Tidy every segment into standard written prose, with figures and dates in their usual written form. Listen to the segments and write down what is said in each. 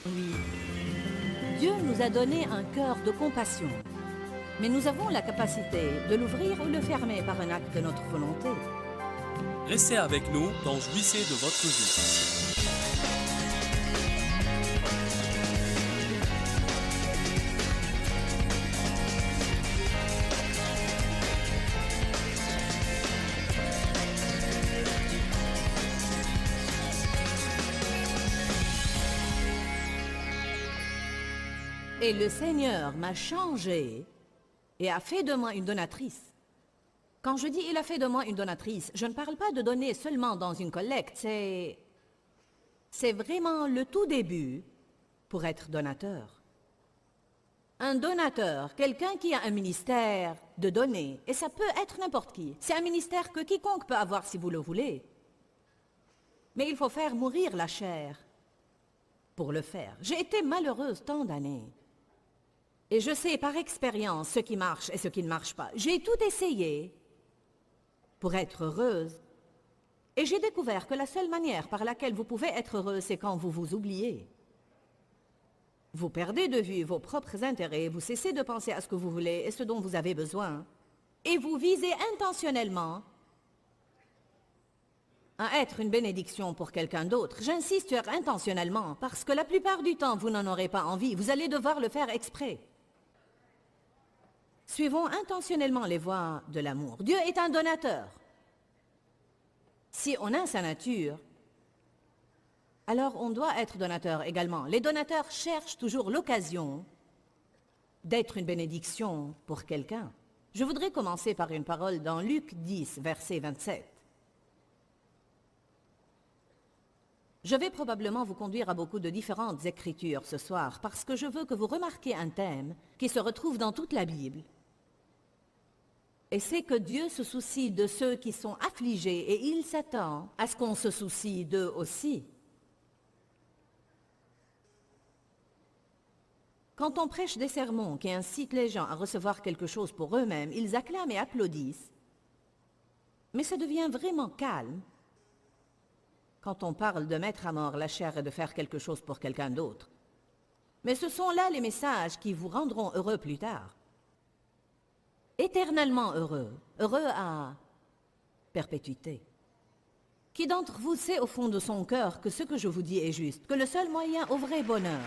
Oui. Dieu nous a donné un cœur de compassion, mais nous avons la capacité de l'ouvrir ou le fermer par un acte de notre volonté. Restez avec nous dans Jouissez de votre vie. Et le Seigneur m'a changé et a fait de moi une donatrice. Quand je dis « il a fait de moi une donatrice », je ne parle pas de donner seulement dans une collecte, c'est vraiment le tout début pour être donateur. Un donateur, quelqu'un qui a un ministère de donner, et ça peut être n'importe qui. C'est un ministère que quiconque peut avoir si vous le voulez. Mais il faut faire mourir la chair pour le faire. J'ai été malheureuse tant d'années. Et je sais par expérience ce qui marche et ce qui ne marche pas. J'ai tout essayé pour être heureuse. Et j'ai découvert que la seule manière par laquelle vous pouvez être heureuse, c'est quand vous vous oubliez. Vous perdez de vue vos propres intérêts, vous cessez de penser à ce que vous voulez et ce dont vous avez besoin. Et vous visez intentionnellement à être une bénédiction pour quelqu'un d'autre. J'insiste sur intentionnellement, parce que la plupart du temps, vous n'en aurez pas envie. Vous allez devoir le faire exprès. Suivons intentionnellement les voies de l'amour. Dieu est un donateur. Si on a sa nature, alors on doit être donateur également. Les donateurs cherchent toujours l'occasion d'être une bénédiction pour quelqu'un. Je voudrais commencer par une parole dans Luc 10, verset 27. Je vais probablement vous conduire à beaucoup de différentes écritures ce soir parce que je veux que vous remarquiez un thème qui se retrouve dans toute la Bible. Et c'est que Dieu se soucie de ceux qui sont affligés et il s'attend à ce qu'on se soucie d'eux aussi. Quand on prêche des sermons qui incitent les gens à recevoir quelque chose pour eux-mêmes, ils acclament et applaudissent. Mais ça devient vraiment calme quand on parle de mettre à mort la chair et de faire quelque chose pour quelqu'un d'autre. Mais ce sont là les messages qui vous rendront heureux plus tard. Éternellement heureux, heureux à perpétuité. Qui d'entre vous sait au fond de son cœur que ce que je vous dis est juste, que le seul moyen au vrai bonheur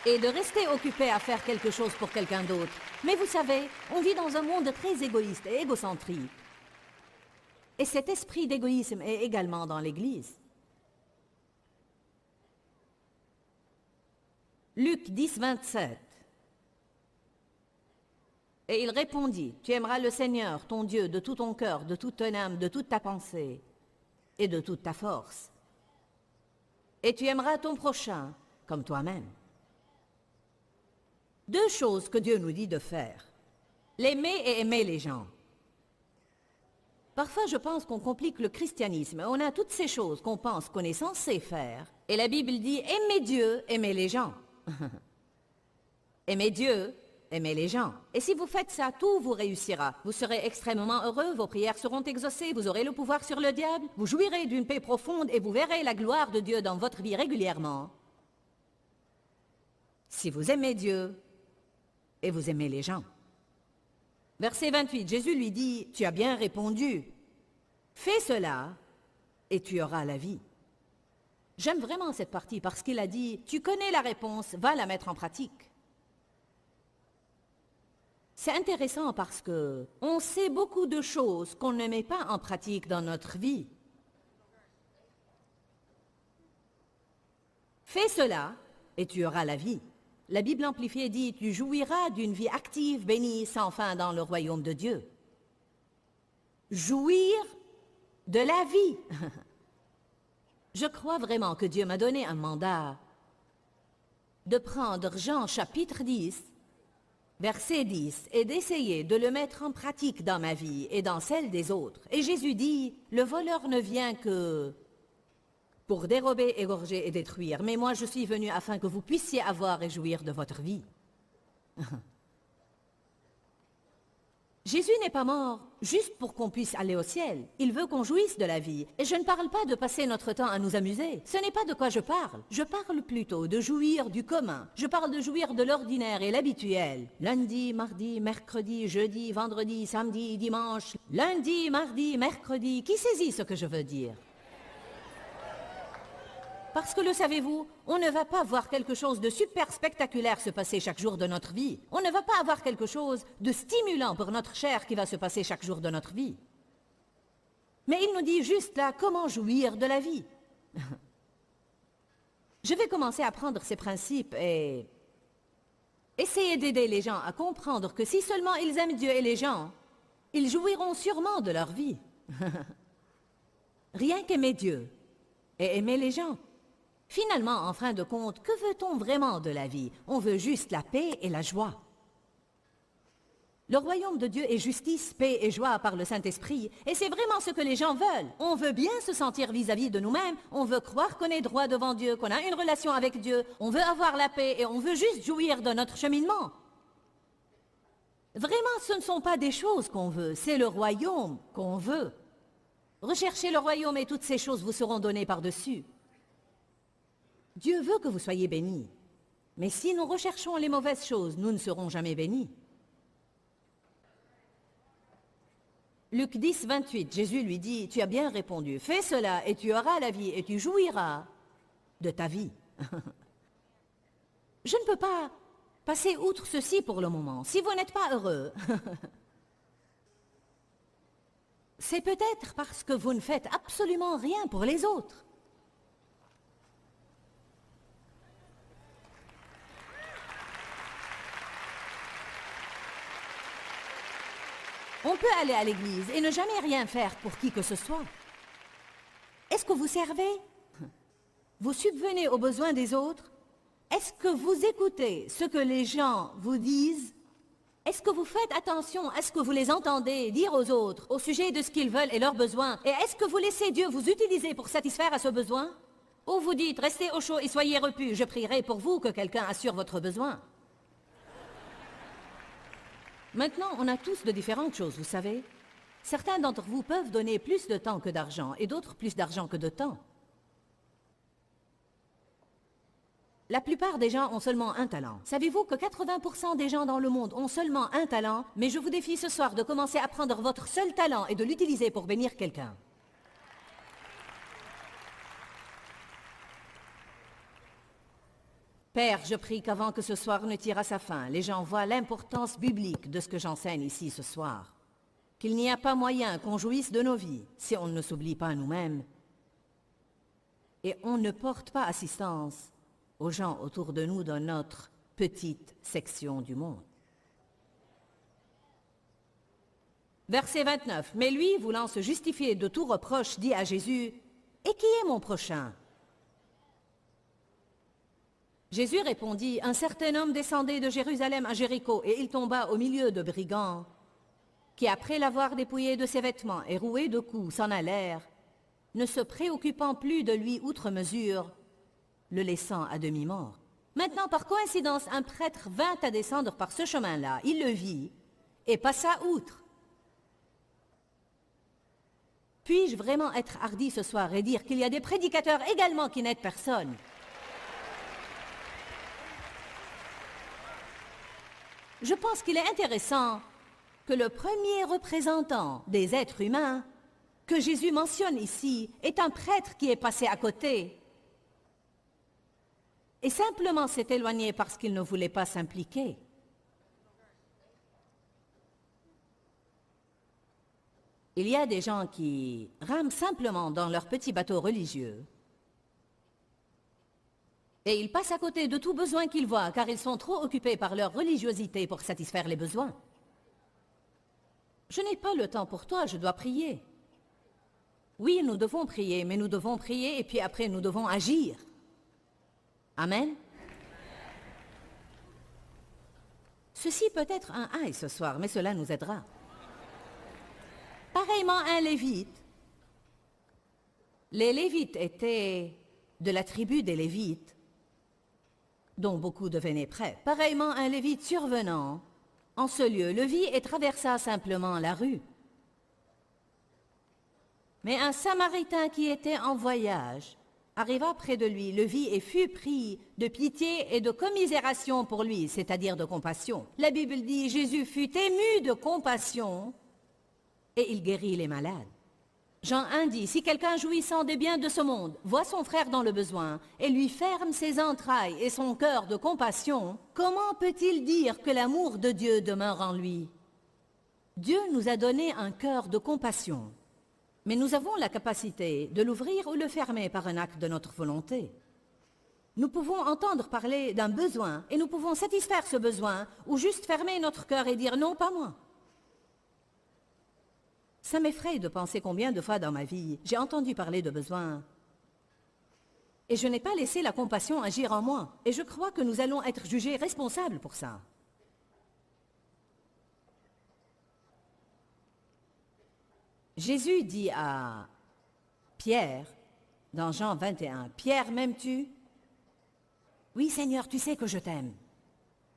est de rester occupé à faire quelque chose pour quelqu'un d'autre? Mais vous savez, on vit dans un monde très égoïste et égocentrique. Et cet esprit d'égoïsme est également dans l'Église. Luc 10, 27. Et il répondit, « Tu aimeras le Seigneur, ton Dieu, de tout ton cœur, de toute ton âme, de toute ta pensée et de toute ta force. Et tu aimeras ton prochain comme toi-même. » Deux choses que Dieu nous dit de faire. L'aimer et aimer les gens. Parfois, je pense qu'on complique le christianisme. On a toutes ces choses qu'on pense qu'on est censé faire. Et la Bible dit, aimez Dieu, aimez les gens. Aimez Dieu, aimez les gens. Et si vous faites ça, tout vous réussira. Vous serez extrêmement heureux, vos prières seront exaucées, vous aurez le pouvoir sur le diable, vous jouirez d'une paix profonde et vous verrez la gloire de Dieu dans votre vie régulièrement. Si vous aimez Dieu et vous aimez les gens. Verset 28, Jésus lui dit, « Tu as bien répondu. Fais cela et tu auras la vie. » J'aime vraiment cette partie parce qu'il a dit, « Tu connais la réponse, va la mettre en pratique. » C'est intéressant parce que on sait beaucoup de choses qu'on ne met pas en pratique dans notre vie. Fais cela et tu auras la vie. La Bible amplifiée dit, tu jouiras d'une vie active, bénie, sans fin dans le royaume de Dieu. Jouir de la vie. Je crois vraiment que Dieu m'a donné un mandat de prendre Jean chapitre 10, verset 10, et d'essayer de le mettre en pratique dans ma vie et dans celle des autres. Et Jésus dit, le voleur ne vient que pour dérober, égorger et détruire. Mais moi, je suis venu afin que vous puissiez avoir et jouir de votre vie. Jésus n'est pas mort juste pour qu'on puisse aller au ciel. Il veut qu'on jouisse de la vie. Et je ne parle pas de passer notre temps à nous amuser. Ce n'est pas de quoi je parle. Je parle plutôt de jouir du commun. Je parle de jouir de l'ordinaire et l'habituel. Lundi, mardi, mercredi, jeudi, vendredi, samedi, dimanche. Lundi, mardi, mercredi. Qui saisit ce que je veux dire? Parce que le savez-vous, on ne va pas voir quelque chose de super spectaculaire se passer chaque jour de notre vie. On ne va pas avoir quelque chose de stimulant pour notre chair qui va se passer chaque jour de notre vie. Mais il nous dit juste là comment jouir de la vie. Je vais commencer à prendre ces principes et essayer d'aider les gens à comprendre que si seulement ils aiment Dieu et les gens, ils jouiront sûrement de leur vie. Rien qu'aimer Dieu et aimer les gens. Finalement, en fin de compte, que veut-on vraiment de la vie? On veut juste la paix et la joie. Le royaume de Dieu est justice, paix et joie par le Saint-Esprit, et c'est vraiment ce que les gens veulent. On veut bien se sentir vis-à-vis de nous-mêmes, on veut croire qu'on est droit devant Dieu, qu'on a une relation avec Dieu, on veut avoir la paix et on veut juste jouir de notre cheminement. Vraiment, ce ne sont pas des choses qu'on veut, c'est le royaume qu'on veut. Recherchez le royaume et toutes ces choses vous seront données par-dessus. Dieu veut que vous soyez bénis. Mais si nous recherchons les mauvaises choses, nous ne serons jamais bénis. Luc 10, 28, Jésus lui dit, « Tu as bien répondu, fais cela et tu auras la vie et tu jouiras de ta vie. » Je ne peux pas passer outre ceci pour le moment. Si vous n'êtes pas heureux, c'est peut-être parce que vous ne faites absolument rien pour les autres. On peut aller à l'église et ne jamais rien faire pour qui que ce soit. Est-ce que vous servez? Vous subvenez aux besoins des autres? Est-ce que vous écoutez ce que les gens vous disent? Est-ce que vous faites attention à ce que vous les entendez dire aux autres au sujet de ce qu'ils veulent et leurs besoins? Et est-ce que vous laissez Dieu vous utiliser pour satisfaire à ce besoin? Ou vous dites, restez au chaud et soyez repus, je prierai pour vous que quelqu'un assure votre besoin? Maintenant, on a tous de différentes choses, vous savez. Certains d'entre vous peuvent donner plus de temps que d'argent, et d'autres plus d'argent que de temps. La plupart des gens ont seulement un talent. Savez-vous que 80% des gens dans le monde ont seulement un talent? Mais je vous défie ce soir de commencer à prendre votre seul talent et de l'utiliser pour bénir quelqu'un. Père, je prie qu'avant que ce soir ne tire à sa fin, les gens voient l'importance biblique de ce que j'enseigne ici ce soir. Qu'il n'y a pas moyen qu'on jouisse de nos vies si on ne s'oublie pas nous-mêmes. Et on ne porte pas assistance aux gens autour de nous dans notre petite section du monde. Verset 29. Mais lui, voulant se justifier de tout reproche, dit à Jésus, « Et qui est mon prochain ?» Jésus répondit, « Un certain homme descendait de Jérusalem à Jéricho, et il tomba au milieu de brigands, qui, après l'avoir dépouillé de ses vêtements et roué de coups, s'en allèrent, ne se préoccupant plus de lui outre mesure, le laissant à demi-mort. Maintenant, par coïncidence, un prêtre vint à descendre par ce chemin-là. Il le vit et passa outre. Puis-je vraiment être hardi ce soir et dire qu'il y a des prédicateurs également qui n'aident personne? Je pense qu'il est intéressant que le premier représentant des êtres humains que Jésus mentionne ici est un prêtre qui est passé à côté et simplement s'est éloigné parce qu'il ne voulait pas s'impliquer. Il y a des gens qui rament simplement dans leur petit bateau religieux et ils passent à côté de tout besoin qu'ils voient car ils sont trop occupés par leur religiosité pour satisfaire les besoins. Je n'ai pas le temps pour toi, je dois prier. Oui, nous devons prier, mais nous devons prier et puis après nous devons agir. Amen. Ceci peut être un aïe ce soir, mais cela nous aidera. Pareillement, un Lévite. Les Lévites étaient de la tribu des Lévites, dont beaucoup devenaient prêtres. Pareillement, un Lévite survenant En ce lieu, le vit et traversa simplement la rue. Mais un Samaritain qui était en voyage arriva près de lui, le vit et fut pris de pitié et de commisération pour lui, c'est-à-dire de compassion. La Bible dit, Jésus fut ému de compassion et il guérit les malades. Jean 1 dit, si quelqu'un jouissant des biens de ce monde voit son frère dans le besoin et lui ferme ses entrailles et son cœur de compassion, comment peut-il dire que l'amour de Dieu demeure en lui? Dieu nous a donné un cœur de compassion, mais nous avons la capacité de l'ouvrir ou le fermer par un acte de notre volonté. Nous pouvons entendre parler d'un besoin et nous pouvons satisfaire ce besoin ou juste fermer notre cœur et dire non, pas moi. Ça m'effraie de penser combien de fois dans ma vie j'ai entendu parler de besoins. Et je n'ai pas laissé la compassion agir en moi. Et je crois que nous allons être jugés responsables pour ça. Jésus dit à Pierre, dans Jean 21, « Pierre, m'aimes-tu? » « Oui, Seigneur, tu sais que je t'aime. »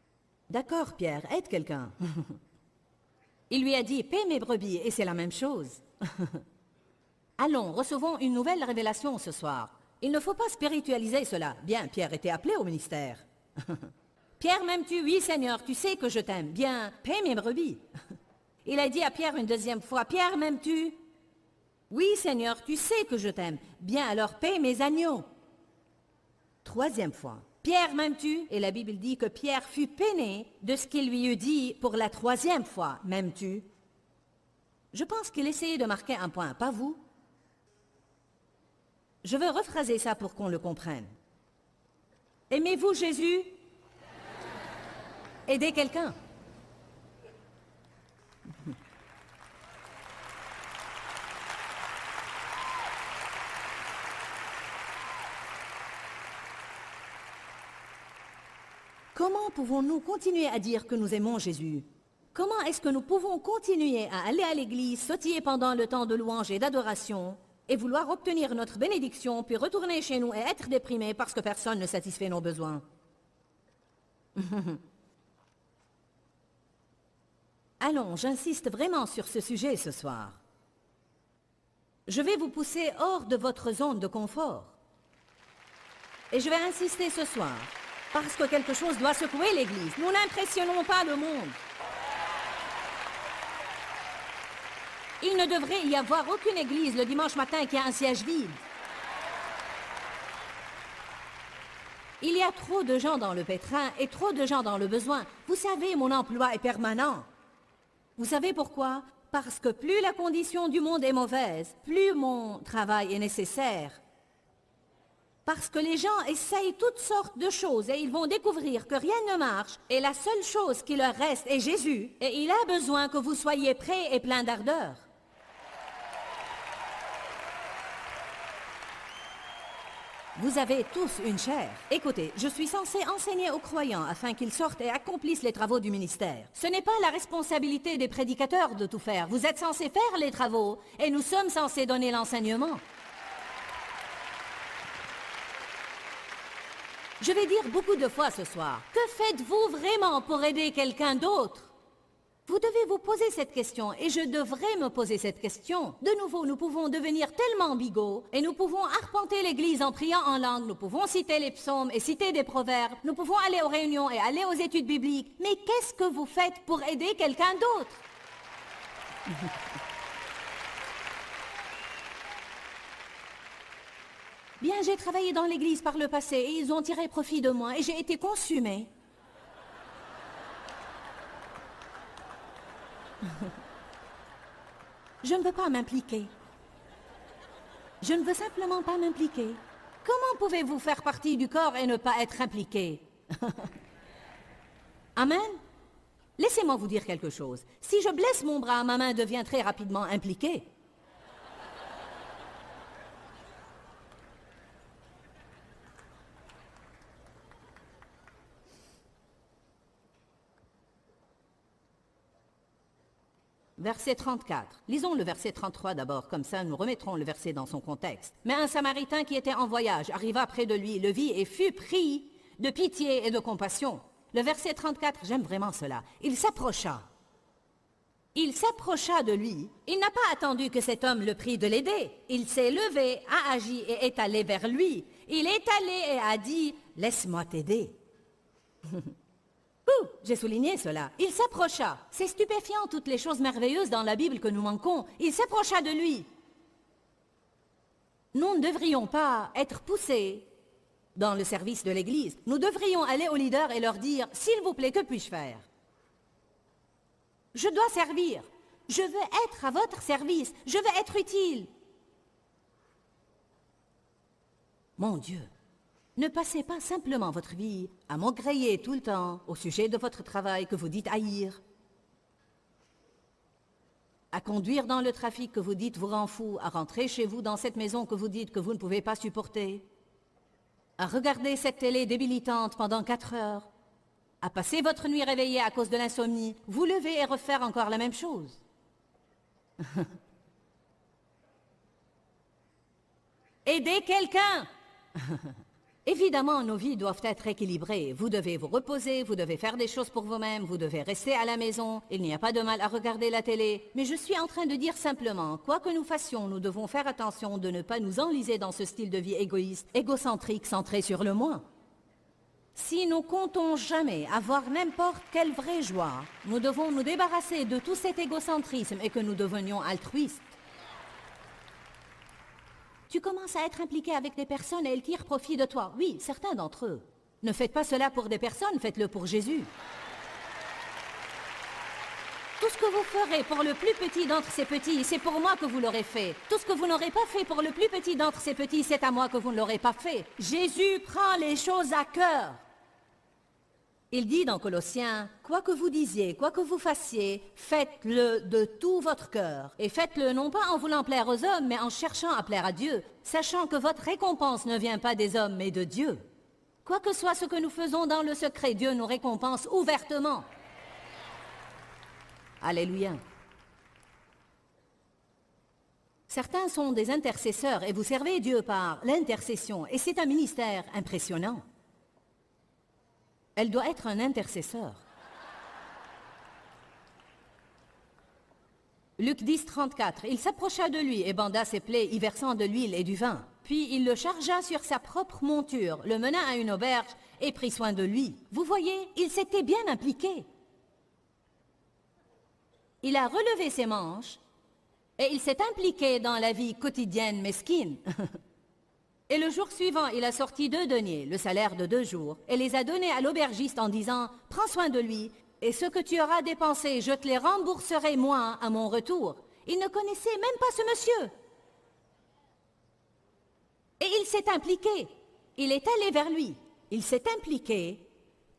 « D'accord, Pierre, aide quelqu'un. » Il lui a dit, « Paie mes brebis, et c'est la même chose. » Allons, recevons une nouvelle révélation ce soir. Il ne faut pas spiritualiser cela. Bien, Pierre était appelé au ministère. Pierre, m'aimes-tu? Oui, Seigneur, tu sais que je t'aime. Bien, paie mes brebis. Il a dit à Pierre une deuxième fois, « Pierre, m'aimes-tu? » Oui, Seigneur, tu sais que je t'aime. Bien, alors paie mes agneaux. Troisième fois, « Pierre, m'aimes-tu? » Et la Bible dit que Pierre fut peiné de ce qu'il lui eut dit pour la troisième fois, « M'aimes-tu? » Je pense qu'il essayait de marquer un point, pas vous? Je veux rephraser ça pour qu'on le comprenne. Aimez-vous Jésus? Aidez quelqu'un. Comment pouvons-nous continuer à dire que nous aimons Jésus? Comment est-ce que nous pouvons continuer à aller à l'église, sautiller pendant le temps de louange et d'adoration, et vouloir obtenir notre bénédiction, puis retourner chez nous et être déprimés parce que personne ne satisfait nos besoins? Allons, j'insiste vraiment sur ce sujet ce soir. Je vais vous pousser hors de votre zone de confort. Et je vais insister ce soir. Parce que quelque chose doit secouer l'Église. Nous n'impressionnons pas le monde. Il ne devrait y avoir aucune Église le dimanche matin qui a un siège vide. Il y a trop de gens dans le pétrin et trop de gens dans le besoin. Vous savez, mon emploi est permanent. Vous savez pourquoi? Parce que plus la condition du monde est mauvaise, plus mon travail est nécessaire. Parce que les gens essayent toutes sortes de choses et ils vont découvrir que rien ne marche et la seule chose qui leur reste est Jésus et il a besoin que vous soyez prêts et pleins d'ardeur. Vous avez tous une chair. Écoutez, je suis censé enseigner aux croyants afin qu'ils sortent et accomplissent les travaux du ministère. Ce n'est pas la responsabilité des prédicateurs de tout faire. Vous êtes censés faire les travaux et nous sommes censés donner l'enseignement. Je vais dire beaucoup de fois ce soir, que faites-vous vraiment pour aider quelqu'un d'autre? Vous devez vous poser cette question et je devrais me poser cette question. De nouveau, nous pouvons devenir tellement bigots et nous pouvons arpenter l'église en priant en langue, nous pouvons citer les psaumes et citer des proverbes, nous pouvons aller aux réunions et aller aux études bibliques. Mais qu'est-ce que vous faites pour aider quelqu'un d'autre? Bien, j'ai travaillé dans l'église par le passé et ils ont tiré profit de moi et j'ai été consumée. Je ne veux pas m'impliquer. Je ne veux simplement pas m'impliquer. Comment pouvez-vous faire partie du corps et ne pas être impliqué? Amen? Laissez-moi vous dire quelque chose. Si je blesse mon bras, ma main devient très rapidement impliquée. Verset 34. Lisons le verset 33 d'abord, comme ça nous remettrons le verset dans son contexte. Mais un Samaritain qui était en voyage arriva près de lui, le vit et fut pris de pitié et de compassion. Le verset 34, j'aime vraiment cela. Il s'approcha. Il s'approcha de lui. Il n'a pas attendu que cet homme le prie de l'aider. Il s'est levé, a agi et est allé vers lui. Il est allé et a dit, « Laisse-moi t'aider. » J'ai souligné cela. Il s'approcha. C'est stupéfiant toutes les choses merveilleuses dans la Bible que nous manquons. Il s'approcha de lui. Nous ne devrions pas être poussés dans le service de l'Église. Nous devrions aller aux leaders et leur dire, « S'il vous plaît, que puis-je faire? Je dois servir. Je veux être à votre service. Je veux être utile. » Mon Dieu, ne passez pas simplement votre vie à m'engrailler tout le temps au sujet de votre travail que vous dites haïr, à conduire dans le trafic que vous dites vous rend fou, à rentrer chez vous dans cette maison que vous dites que vous ne pouvez pas supporter, à regarder cette télé débilitante pendant 4 heures, à passer votre nuit réveillée à cause de l'insomnie, vous lever et refaire encore la même chose. Aidez quelqu'un. Évidemment, nos vies doivent être équilibrées. Vous devez vous reposer, vous devez faire des choses pour vous-même, vous devez rester à la maison. Il n'y a pas de mal à regarder la télé. Mais je suis en train de dire simplement, quoi que nous fassions, nous devons faire attention de ne pas nous enliser dans ce style de vie égoïste, égocentrique, centré sur le moi. Si nous comptons jamais avoir n'importe quelle vraie joie, nous devons nous débarrasser de tout cet égocentrisme et que nous devenions altruistes. Tu commences à être impliqué avec des personnes et elles tirent profit de toi. Oui, certains d'entre eux. Ne faites pas cela pour des personnes, faites-le pour Jésus. Tout ce que vous ferez pour le plus petit d'entre ces petits, c'est pour moi que vous l'aurez fait. Tout ce que vous n'aurez pas fait pour le plus petit d'entre ces petits, c'est à moi que vous ne l'aurez pas fait. Jésus prend les choses à cœur. Il dit dans Colossiens, « Quoi que vous disiez, quoi que vous fassiez, faites-le de tout votre cœur. Et faites-le non pas en voulant plaire aux hommes, mais en cherchant à plaire à Dieu, sachant que votre récompense ne vient pas des hommes, mais de Dieu. Quoi que soit ce que nous faisons dans le secret, Dieu nous récompense ouvertement. » Alléluia. Certains sont des intercesseurs et vous servez Dieu par l'intercession. Et c'est un ministère impressionnant. Elle doit être un intercesseur. Luc 10, 34. Il s'approcha de lui et banda ses plaies, y versant de l'huile et du vin. Puis il le chargea sur sa propre monture, le mena à une auberge et prit soin de lui. Vous voyez, il s'était bien impliqué. Il a relevé ses manches et il s'est impliqué dans la vie quotidienne mesquine. Et le jour suivant, il a sorti 2 deniers, le salaire de 2 jours, et les a donnés à l'aubergiste en disant « Prends soin de lui, et ce que tu auras dépensé, je te les rembourserai moi à mon retour. » Il ne connaissait même pas ce monsieur. Et il s'est impliqué. Il est allé vers lui. Il s'est impliqué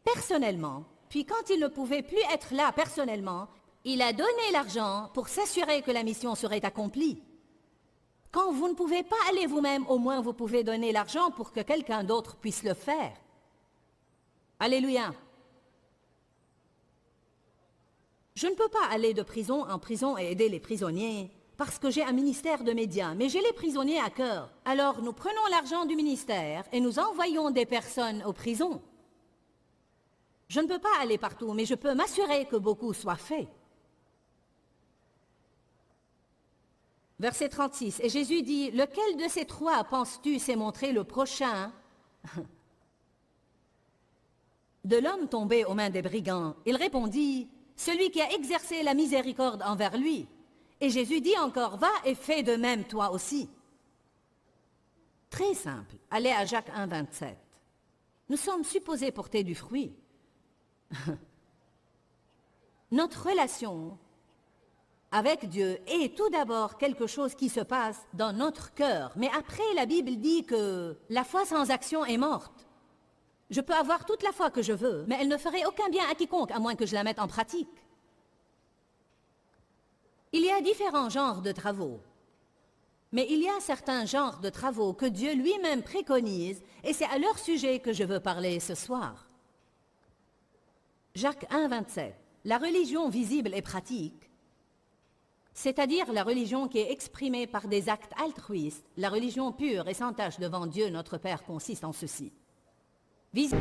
personnellement. Puis quand il ne pouvait plus être là personnellement, il a donné l'argent pour s'assurer que la mission serait accomplie. Quand vous ne pouvez pas aller vous-même, au moins vous pouvez donner l'argent pour que quelqu'un d'autre puisse le faire. Alléluia. Je ne peux pas aller de prison en prison et aider les prisonniers parce que j'ai un ministère de médias, mais j'ai les prisonniers à cœur. Alors nous prenons l'argent du ministère et nous envoyons des personnes aux prisons. Je ne peux pas aller partout, mais je peux m'assurer que beaucoup soit fait. Verset 36, et Jésus dit, « Lequel de ces 3 penses-tu s'est montré le prochain de l'homme tombé aux mains des brigands ?» Il répondit, « Celui qui a exercé la miséricorde envers lui. » Et Jésus dit encore, « Va et fais de même toi aussi. » Très simple. Allez à Jacques 1, 27. Nous sommes supposés porter du fruit. Notre relation avec Dieu est tout d'abord quelque chose qui se passe dans notre cœur. Mais après, la Bible dit que la foi sans action est morte. Je peux avoir toute la foi que je veux, mais elle ne ferait aucun bien à quiconque, à moins que je la mette en pratique. Il y a différents genres de travaux. Mais il y a certains genres de travaux que Dieu lui-même préconise, et c'est à leur sujet que je veux parler ce soir. Jacques 1, 27. La religion visible et pratique, c'est-à-dire la religion qui est exprimée par des actes altruistes, la religion pure et sans tache devant Dieu notre Père consiste en ceci. Vis-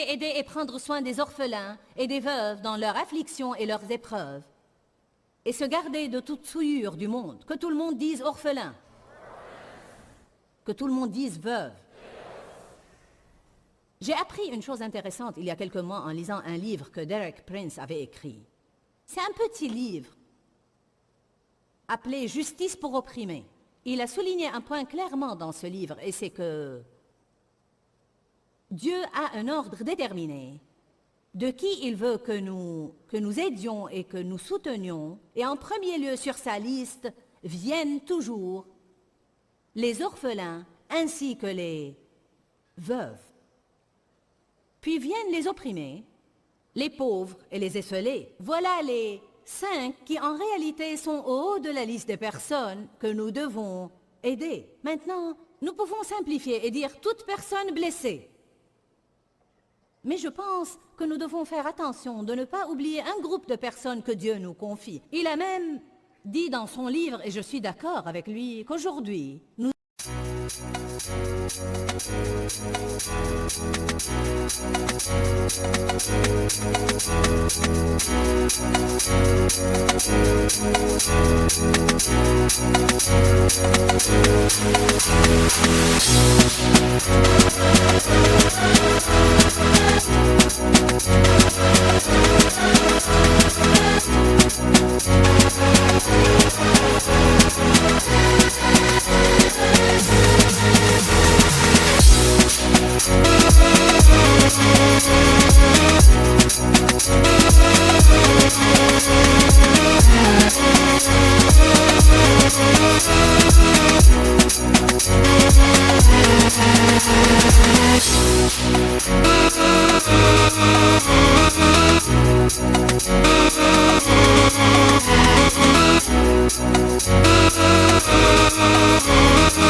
Aider et prendre soin des orphelins et des veuves dans leurs afflictions et leurs épreuves. Et se garder de toute souillure du monde. Que tout le monde dise orphelin. Que tout le monde dise veuve. J'ai appris une chose intéressante il y a quelques mois en lisant un livre que Derek Prince avait écrit. C'est un petit livre appelé « Justice pour opprimés ». Il a souligné un point clairement dans ce livre, et c'est que Dieu a un ordre déterminé de qui il veut que nous aidions et que nous soutenions. Et en premier lieu sur sa liste viennent toujours les orphelins ainsi que les veuves. Puis viennent les opprimés, les pauvres et les esseulés. Voilà les 5 qui en réalité sont au haut de la liste des personnes que nous devons aider. Maintenant, nous pouvons simplifier et dire toute personne blessée. Mais je pense que nous devons faire attention de ne pas oublier un groupe de personnes que Dieu nous confie. Il a même dit dans son livre, et je suis d'accord avec lui, qu'aujourd'hui, nous...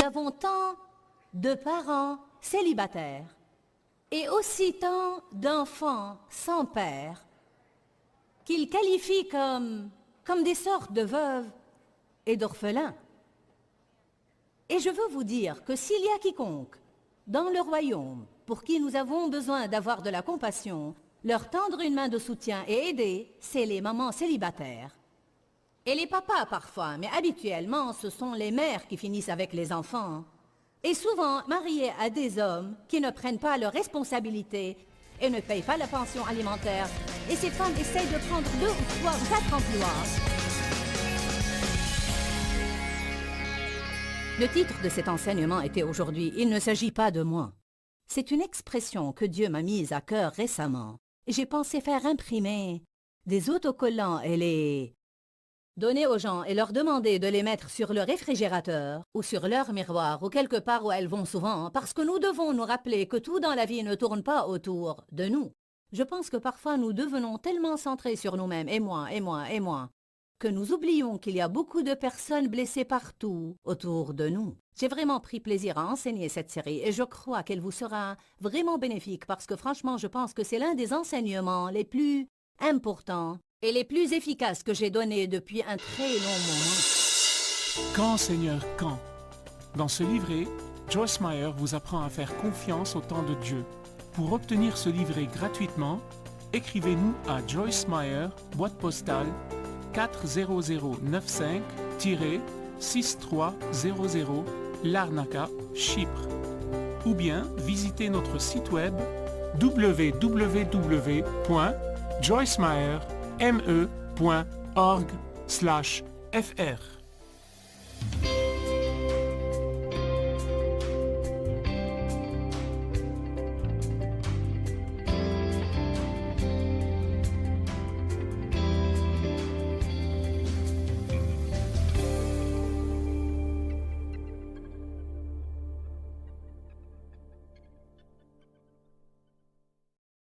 avons tant de parents célibataires et aussi tant d'enfants sans père qu'ils qualifient comme des sortes de veuves et d'orphelins. Et je veux vous dire que s'il y a quiconque dans le royaume pour qui nous avons besoin d'avoir de la compassion, leur tendre une main de soutien et aider, c'est les mamans célibataires. Et les papas parfois, mais habituellement, ce sont les mères qui finissent avec les enfants. Et souvent mariés à des hommes qui ne prennent pas leurs responsabilités et ne payent pas la pension alimentaire. Et ces femmes essayent de prendre 2 ou 3 ou 4 emplois. Le titre de cet enseignement était aujourd'hui « Il ne s'agit pas de moi ». C'est une expression que Dieu m'a mise à cœur récemment. Et j'ai pensé faire imprimer des autocollants et les donner aux gens et leur demander de les mettre sur le réfrigérateur ou sur leur miroir ou quelque part où elles vont souvent, parce que nous devons nous rappeler que tout dans la vie ne tourne pas autour de nous. Je pense que parfois nous devenons tellement centrés sur nous-mêmes, et moi, que nous oublions qu'il y a beaucoup de personnes blessées partout autour de nous. J'ai vraiment pris plaisir à enseigner cette série et je crois qu'elle vous sera vraiment bénéfique parce que franchement, je pense que c'est l'un des enseignements les plus importants et les plus efficaces que j'ai donnés depuis un très long moment. Quand, Seigneur, quand? Dans ce livret, Joyce Meyer vous apprend à faire confiance au temps de Dieu. Pour obtenir ce livret gratuitement, écrivez-nous à Joyce Meyer, boîte postale 40095-6300 Larnaca, Chypre. Ou bien visitez notre site web www.joycemeyer.org/fr.